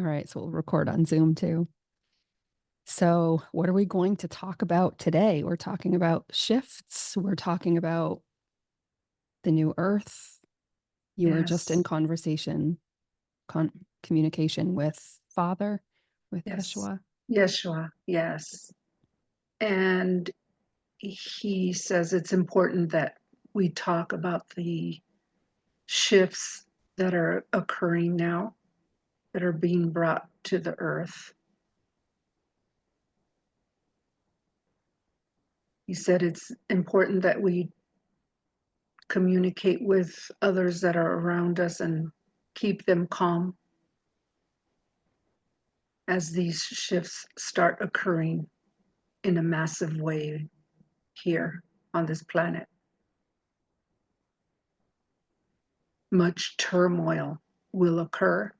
All right, so we'll record on Zoom too. So, what are we going to talk about today? We're talking about shifts. We're talking about the new earth. You were just in Yes, communication with Father, with yes, Yeshua. Yeshua, yes. And he says it's important that we talk about the shifts that are occurring now, that are being brought to the earth. He said it's important that we communicate with others that are around us and keep them calm as these shifts start occurring in a massive way here on this planet. Much turmoil will occur,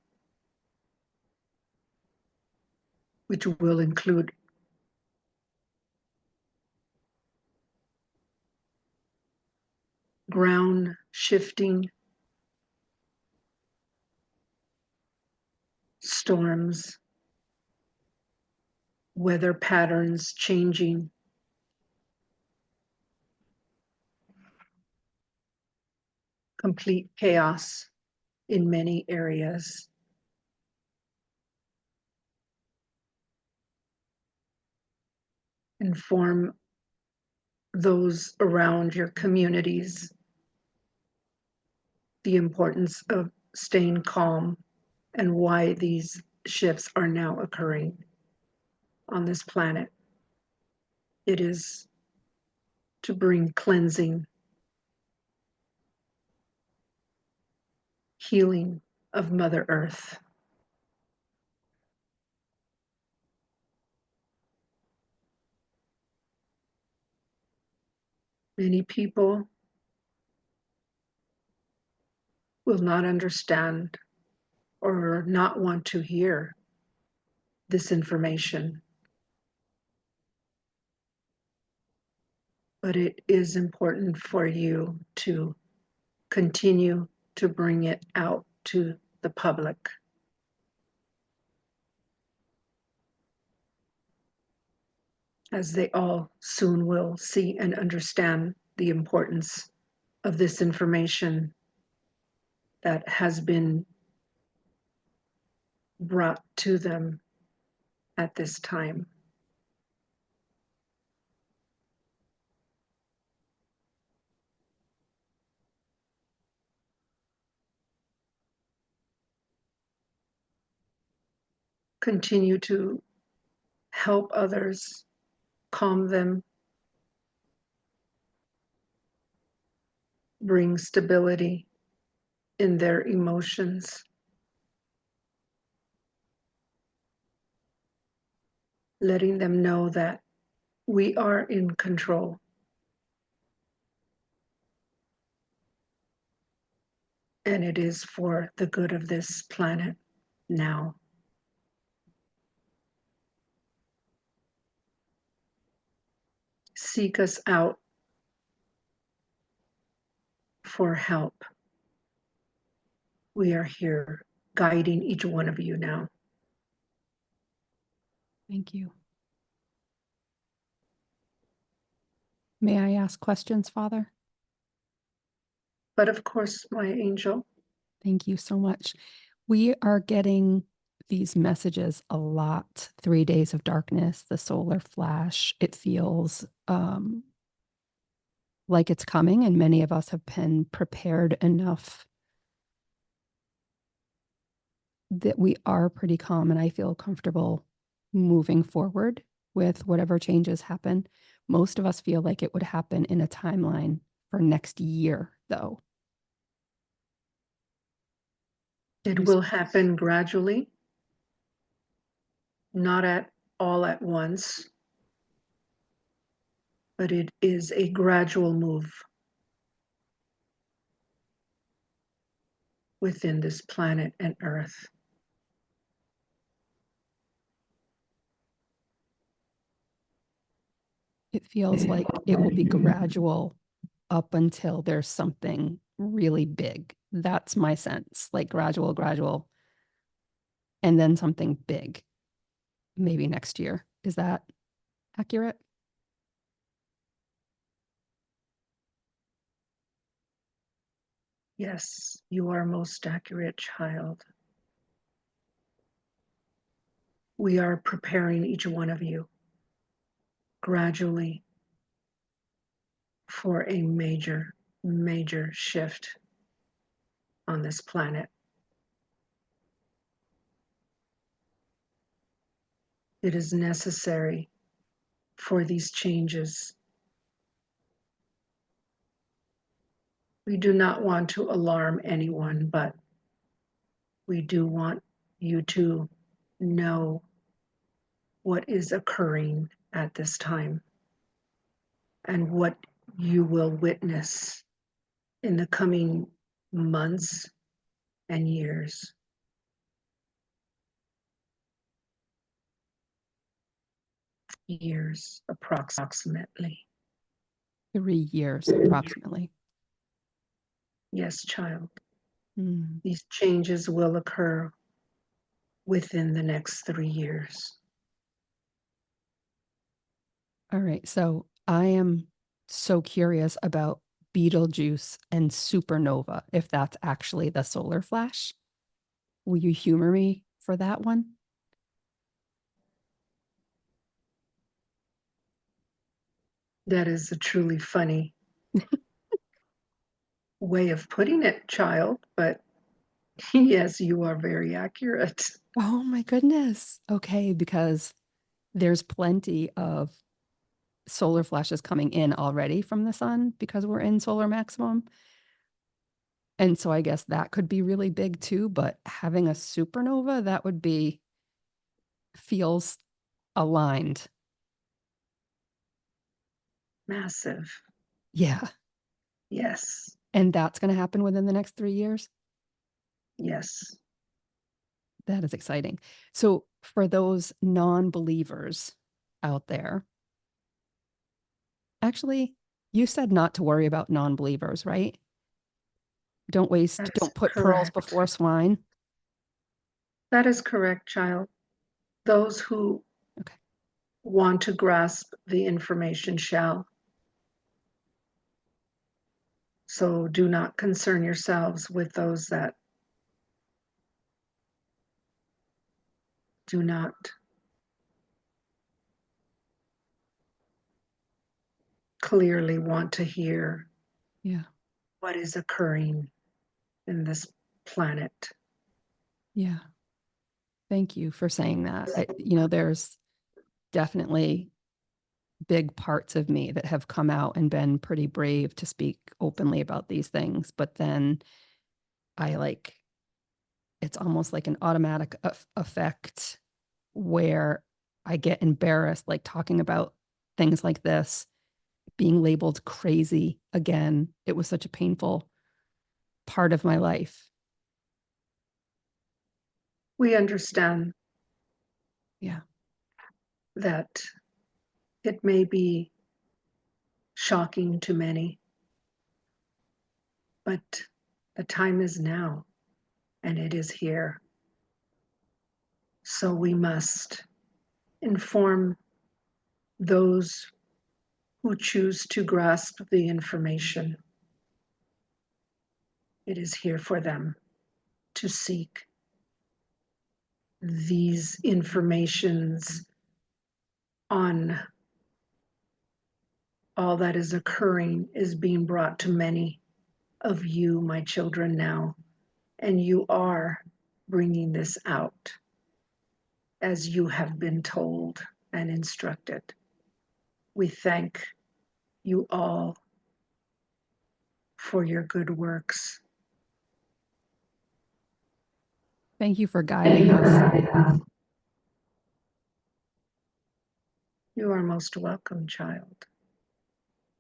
which will include ground shifting, storms, weather patterns changing, complete chaos in many areas. Inform those around your communities the importance of staying calm and why these shifts are now occurring on this planet. It is to bring cleansing, healing of Mother Earth. Many people will not understand or not want to hear this information, but it is important for you to continue to bring it out to the public. As they all soon will see and understand the importance of this information that has been brought to them at this time. Continue to help others, calm them, bring stability in their emotions, letting them know that we are in control. And it is for the good of this planet now. Seek us out for help. We are here guiding each one of you now. Thank you. May I ask questions, Father? But of course, my angel, Thank you so much. We are getting these messages a lot. 3 days of darkness, the solar flash. It feels like it's coming, and many of us have been prepared enough that we are pretty calm, and I feel comfortable moving forward with whatever changes happen. Most of us feel like it would happen in a timeline for next year, though. it will happen gradually, not at all at once, but it is a gradual move within this planet and Earth. It feels like it will be gradual up until there's something really big. That's my sense, like gradual, gradual. and then something big, maybe next year. Is that accurate? Yes, you are most accurate, child. We are preparing each one of you gradually for a major, major shift on this planet. It is necessary for these changes. We do not want to alarm anyone, but we do want you to know what is occurring at this time and what you will witness in the coming months and years. Years, approximately. 3 years, approximately. Yes, child. Mm. These changes will occur within the next 3 years. All right. So I am so curious about Betelgeuse and supernova, if that's actually the solar flash. Will you humor me for that one? That is a truly funny way of putting it, child, but yes, you are very accurate. Oh my goodness. Okay, because there's plenty of solar flashes coming in already from the sun because we're in solar maximum. And so I guess that could be really big too, but having a supernova, that would be feels aligned. Massive. Yeah. Yes, And that's going to happen within the next 3 years. yes. That is exciting. So for those non-believers out there, actually, you said not to worry about non-believers, right? That is Don't put pearls correct. before swine. That is correct, child. Those who Okay. want to grasp the information shall. So do not concern yourselves with those that do not clearly want to hear Yeah. what is occurring in this planet. Yeah. Thank you for saying that. There's definitely big parts of me that have come out and been pretty brave to speak openly about these things. But then I like, it's almost like an automatic effect where I get embarrassed, like talking about things like this, being labeled crazy again. It was such a painful part of my life. We understand Yeah. that it may be shocking to many, but the time is now and it is here. So we must inform those who choose to grasp the information. It is here for them to seek these informations on all that is occurring is being brought to many of you, my children, now, and you are bringing this out as you have been told and instructed. We thank you all for your good works. Thank you for guiding us. You are most welcome, child.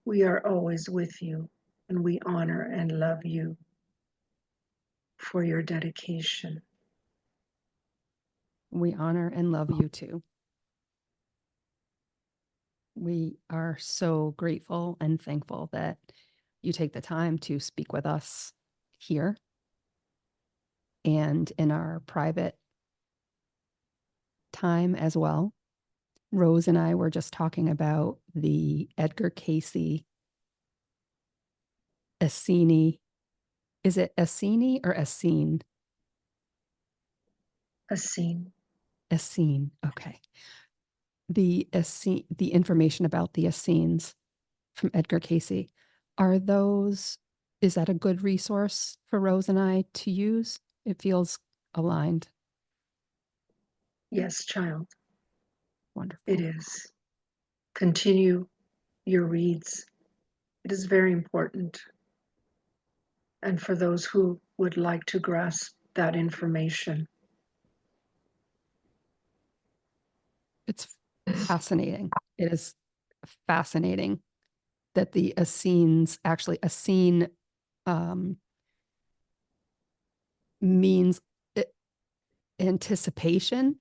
We are always with you, and we honor and love you for your dedication. We honor and love you too. We are so grateful and thankful that you take the time to speak with us here and in our private time as well. Rose and I were just talking about the Edgar Cayce Assini. Is it Assini or Assine? A scene. Assine. Okay. The information about the Essenes from Edgar Cayce. Is that a good resource for Rose and I to use? It feels aligned. Yes, child, it Wonderful. is. Continue your reads. It is very important. And for those who would like to grasp that information. It's fascinating. It is fascinating that the Essenes, actually Essene um, means anticipation,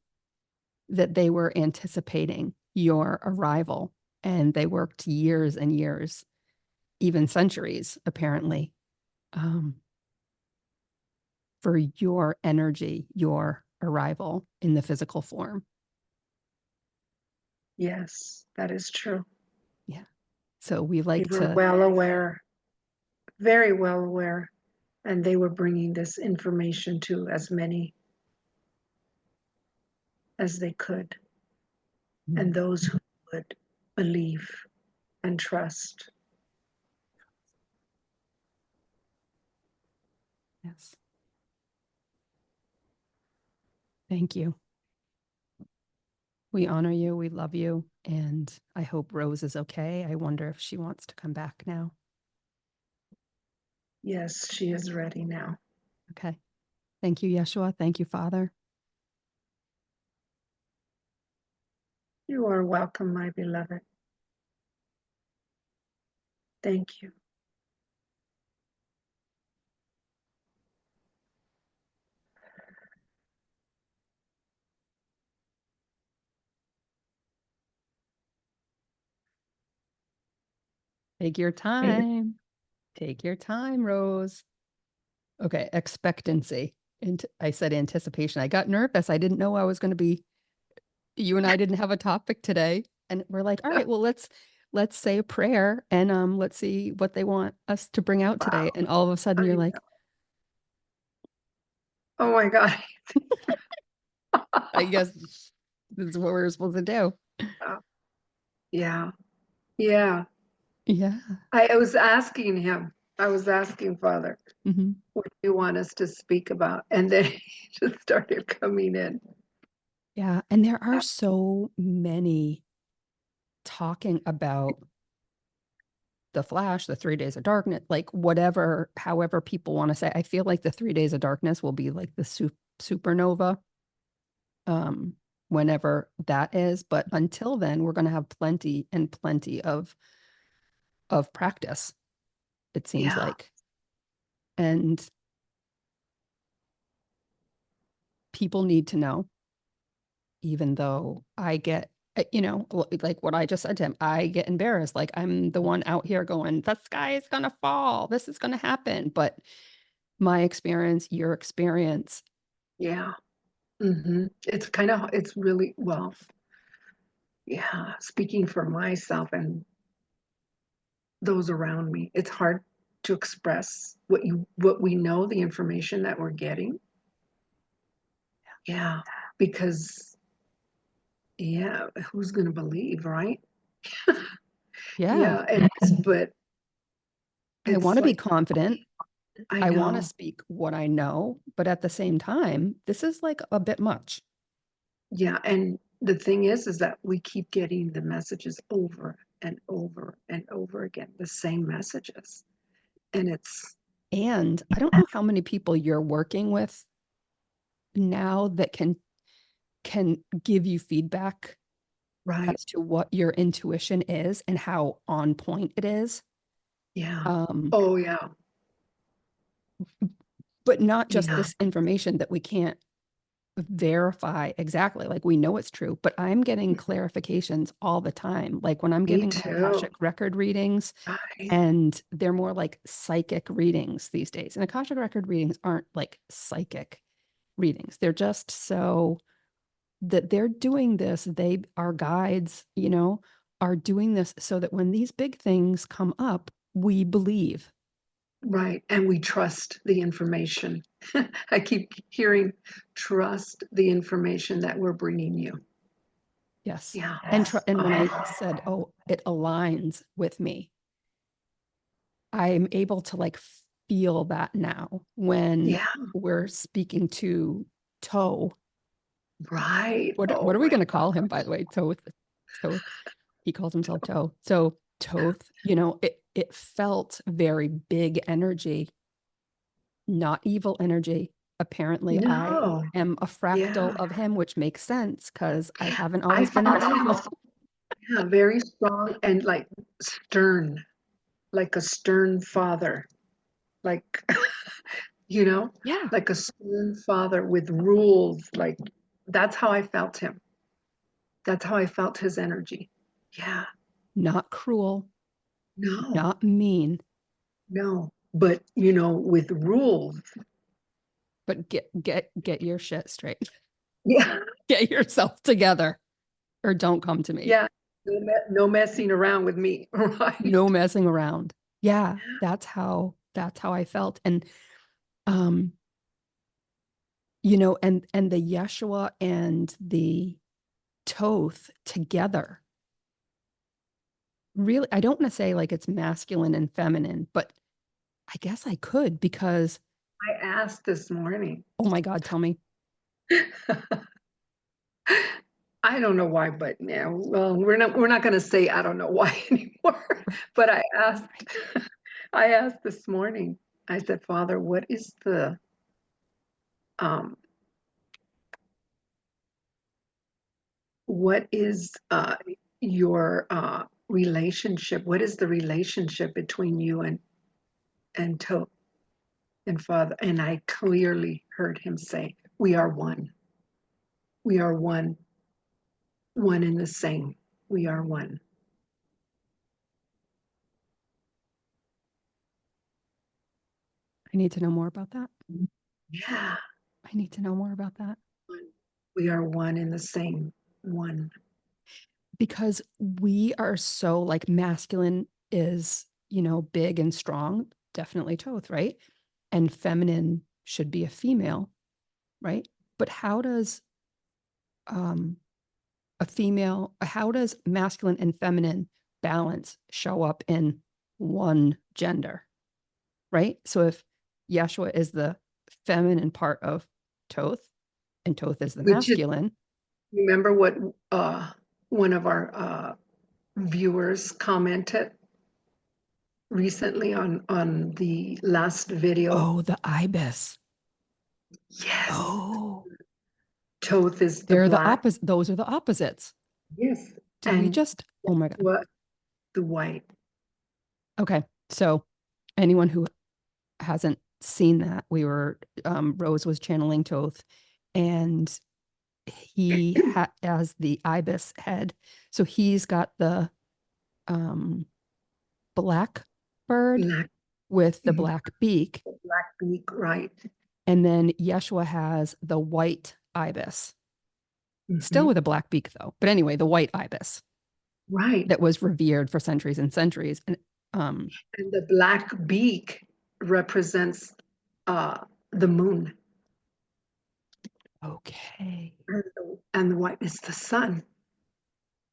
that they were anticipating your arrival, and they worked years and years, even centuries, apparently, for your energy, your arrival in the physical form. Yes, that is true. Yeah. So we They like were to, well aware, very well aware, and they were bringing this information to as many as they could, and those who would believe and trust. yes. Thank you. We honor you. We love you. And I hope Rose is okay. I wonder if she wants to come back now. Yes, she is ready now. Okay. Thank you, Yeshua. Thank you, Father. You are welcome, my beloved. Thank you. Take your time. Take your time, Rose. Okay. Expectancy. And I said anticipation. I got nervous. I didn't know I was going to be, you and I didn't have a topic today. And we're like, all right, well, let's say a prayer, and let's see what they want us to bring out Wow. today. And all of a sudden you're like, Oh my God. I guess this is what we're supposed to do. Yeah. Yeah. Yeah. I was asking him, I was asking Father, Mhm. what do you want us to speak about? And then he just started coming in. Yeah. And there are so many talking about the flash, the 3 days of darkness, like whatever, however people want to say. I feel like the 3 days of darkness will be like the supernova, um, whenever that is. But until then, we're going to have plenty and plenty of practice, it seems Yeah. like. And people need to know, even though I get, like what I just said to him, I get embarrassed. Like I'm the one out here going, the sky is going to fall. This is going to happen. But my experience, your experience. Yeah. It's really, well, yeah, speaking for myself and those around me, it's hard to express what we know, the information that we're getting. Yeah, because yeah, who's going to believe, right? Yeah. Yeah, but I want it's to be like, confident. I I want to know. speak what I know, but at the same time, this is like a bit much. Yeah, and the thing is that we keep getting the messages over and over and over again, the same messages. And it's And I don't know how many people you're working with now that can give you feedback right. as to what your intuition is and how on point it is. Yeah. Um, Oh, yeah. but not just Yeah. this information that we can't verify exactly. Like we know it's true, but I'm getting clarifications all the time. Like when I'm Me giving my too. Akashic record readings, Right. and they're more like psychic readings these days. And Akashic record readings aren't like psychic readings. They're just so that they're doing this, they, our guides, are doing this so that when these big things come up, we believe. Right. And we trust the information. I keep hearing trust the information that we're bringing you. Yes. Yeah. And when I said, oh, it aligns with me, I'm able to like feel that now when Yeah. we're speaking to Toe. Right. What Oh are we my going to call him, by the way? Toth. Toth. He calls himself Toe. So Toth, it felt very big energy, not evil energy. Apparently, I no. am a fractal Yeah. of him, which makes sense because I haven't I always been an felt him, angel. yeah, very strong and like stern, like a stern father, like, you know, Yeah. like a stern father with rules. Like that's how I felt him. That's how I felt his energy. Yeah. Not cruel, No, not mean, no. But, with rules. but get your shit straight. Yeah. Get yourself together or don't come to me. Yeah. No messing around with me. Right. No messing around. Yeah, that's how I felt. And um, and the Yeshua and the Toth together. Really, I don't want to say like it's masculine and feminine, but I guess I could because, I asked this morning. oh my God, tell me. I don't know why, but yeah, well, we're not going to say I don't know why anymore. But I asked this morning. I said, Father, um what is your relationship? What is the relationship between you and Toth and Father? And I clearly heard him say, we are one. We are one, one in the same. We are one. I need to know more about that. Yeah. I need to know more about that We are one in the same. One. because we are so like masculine is, big and strong, definitely Toth, right? And feminine should be a female, right? But um how does masculine and feminine balance show up in one gender, right? So if Yeshua is the feminine part of Toth and Toth is the Which is, masculine, remember what one of our viewers commented recently on the last video? oh, the ibis. Yes. Oh, Toth is the they're the black. opposite. Those are the opposites. Yes. Did we And just, oh my God. what the white. Okay. So anyone who hasn't seen that, Rose was channeling Toth and as the ibis head. So he's got the um, black bird Black. with the Mhm. black beak. Black beak, right. And then Yeshua has the white ibis, still Hmm. with a black beak though. But anyway, the white ibis Right. that was revered for centuries and centuries. And um, And the black beak represents the moon. okay. And the white is the sun.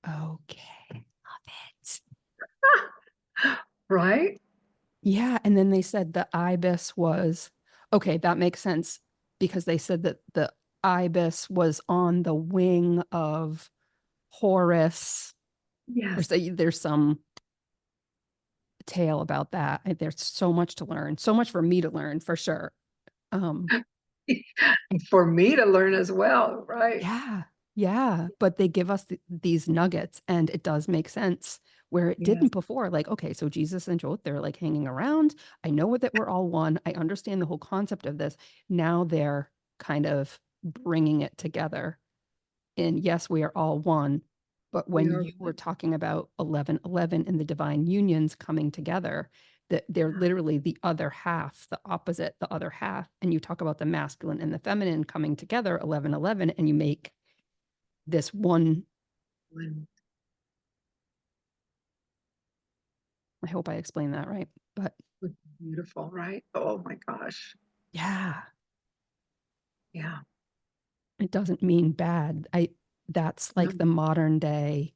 Okay. Love it. Right? Yeah. And then they said the ibis was okay, that makes sense because they said that the ibis was on the wing of Horus, or Yes. say there's some tale about that. There's so much to learn, so much for me to learn for sure. Um, For me to learn as well, right? yeah, yeah. But they give us these nuggets, and it does make sense where it Yes. didn't before. Like, okay, so Jesus and Joth, they're like hanging around. I know that we're all one. I understand the whole concept of this. Now they're kind of bringing it together. And yes, we are all one. But We when are you were talking about 11:11 and the divine unions coming together, that they're literally the other half, the opposite, the other half. And you talk about the masculine and the feminine coming together, 11:11, and you make this one, When I hope I explained that right, but it's beautiful, right? Oh my gosh. yeah, Yeah. it doesn't mean bad. That's No. like the modern day.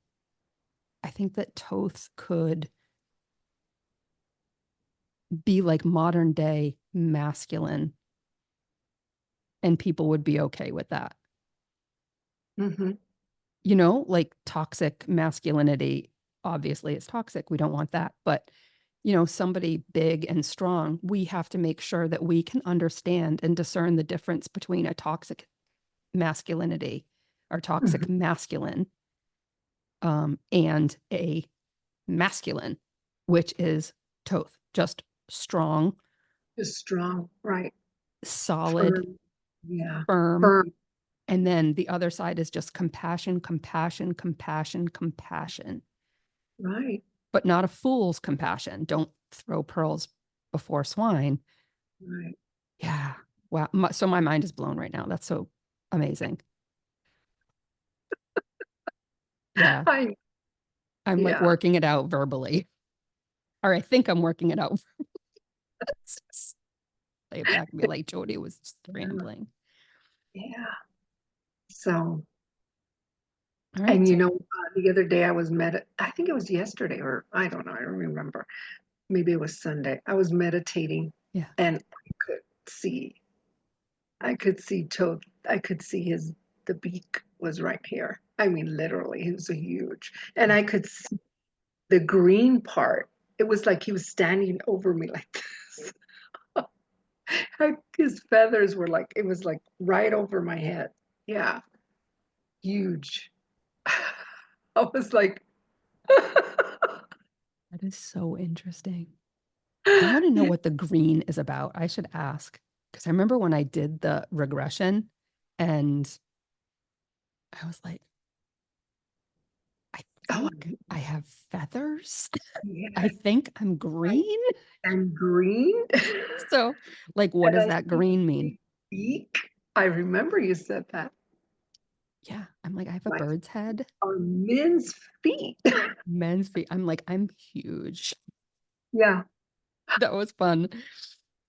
I think that Toth could be like modern day masculine and people would be okay with that. Hmm. Like toxic masculinity, obviously it's toxic. We don't want that. But, somebody big and strong, we have to make sure that we can understand and discern the difference between a toxic masculinity or toxic Hmm. masculine and a masculine, which is Toth, just strong, Just strong, right? solid, Firm. Yeah. firm. Firm, And then the other side is just compassion, compassion, compassion, compassion, right? but not a fool's compassion. Don't throw pearls before swine. Right. Yeah. Wow. So my mind is blown right now. That's so amazing. Yeah. I, I'm like yeah. working it out verbally, or I think I'm working it out. Play it back and be like, Jody was just Yeah. rambling. Yeah. So, All right. and So, the other day I think it was yesterday or I don't know, I don't remember. Maybe it was Sunday. I was meditating yeah. and see, I could see Toad. I could see the beak was right here. I mean, literally, he was a huge. And Yeah. I could see the green part. It was like he was standing over me like this. His feathers were like, it was like right over my head. Yeah, huge. I was like, That is so interesting. I want to know yeah. what the green is about. I should ask because I remember when I did the regression and I was like, I Oh, think I have feathers. I yes, think I'm right. green. And green. So, like, what And does I that see green the mean? beak. I remember you said that. Yeah, I'm like, I have a Like bird's head, on men's feet. men's feet. I'm like, I'm huge. Yeah. That was fun.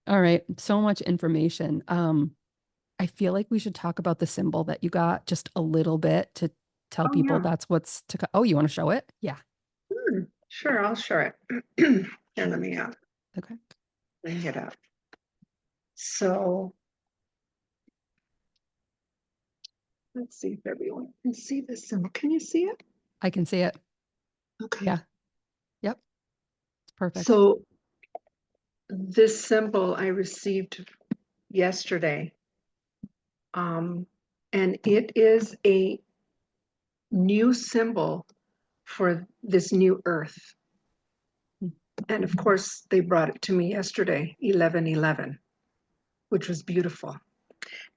All right, so much information. I feel like we should talk about the symbol that you got just a little bit to tell Oh, people yeah. that's what's to. Oh, you want to show it? Yeah. Sure, I'll show it. Here, let me Okay. bring it up. So let's see if everyone can see this symbol. Can you see it? I can see it. Okay. Yeah. Yep. It's perfect. So this symbol I received yesterday, um, and it is a new symbol for this new earth. And of course, they brought it to me yesterday, 1111, which was beautiful.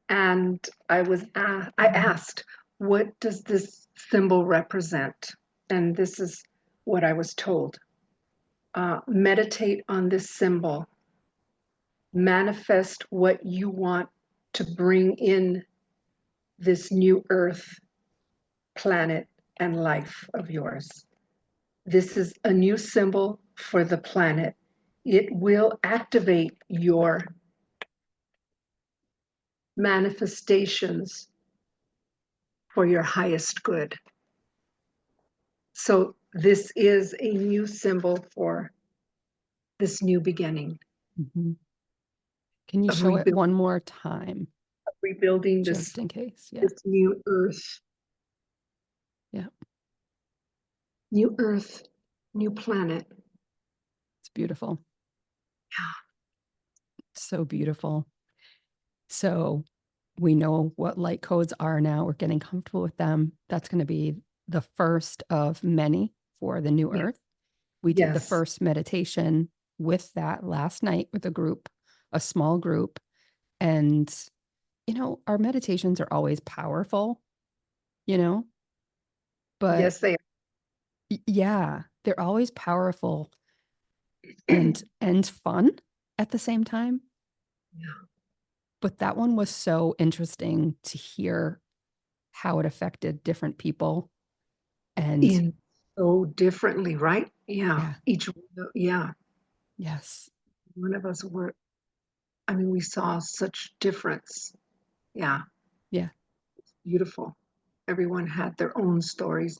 And I asked, what does this symbol represent? And this is what I was told. Meditate on this symbol, manifest what you want to bring in this new earth, planet, and life of yours. This is a new symbol for the planet. It will activate your manifestations for your highest good. So this is a new symbol for this new beginning Mhm. Can you of show it one more time, rebuilding just in case? Yeah. this new earth, Yeah. new earth, new planet. It's beautiful. So beautiful. So we know what light codes are now. We're getting comfortable with them. That's going to be the first of many for the new Yeah. earth. We did the Yes. first meditation with that last night with a group, a small group. And, our meditations are always powerful, you know, but Yes, they yeah, they're always powerful are. and fun at the same time. Yeah. But that one was so interesting to hear how it affected different people. And In so differently, right? Yeah. yeah, Yeah. yes, One of us were, I mean, we saw such difference. Yeah. yeah, Beautiful. Everyone had their own stories,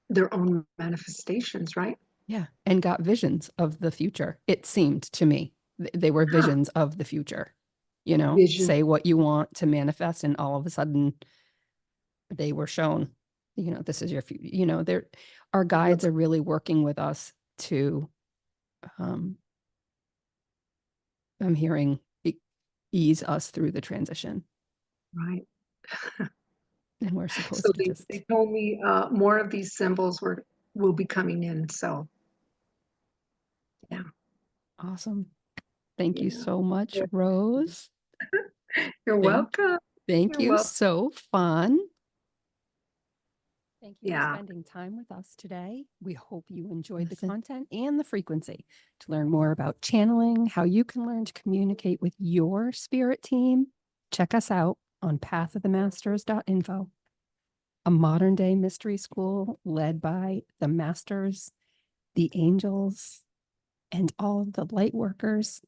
their own manifestations, right? yeah. And got visions of the future. It seemed to me they were Yeah. visions of the future. Vision, Say what you want to manifest, and all of a sudden they were shown, this is your future. They're our guides what's are really working with us to, um, I'm hearing, ease us through the transition. right. And we're So supposed to they just, told me more of these symbols will be coming in. So yeah, awesome. Thank you yeah. so much, Yeah. Rose. You're Thank, welcome. thank You're you. welcome. So fun. Thank you for Yeah. spending time with us today. We hope you enjoyed the content and the frequency. To learn more about channeling, how you can learn to communicate with your spirit team, check us out on pathofthemasters.info, a modern day mystery school led by the masters, the angels, and all of the light workers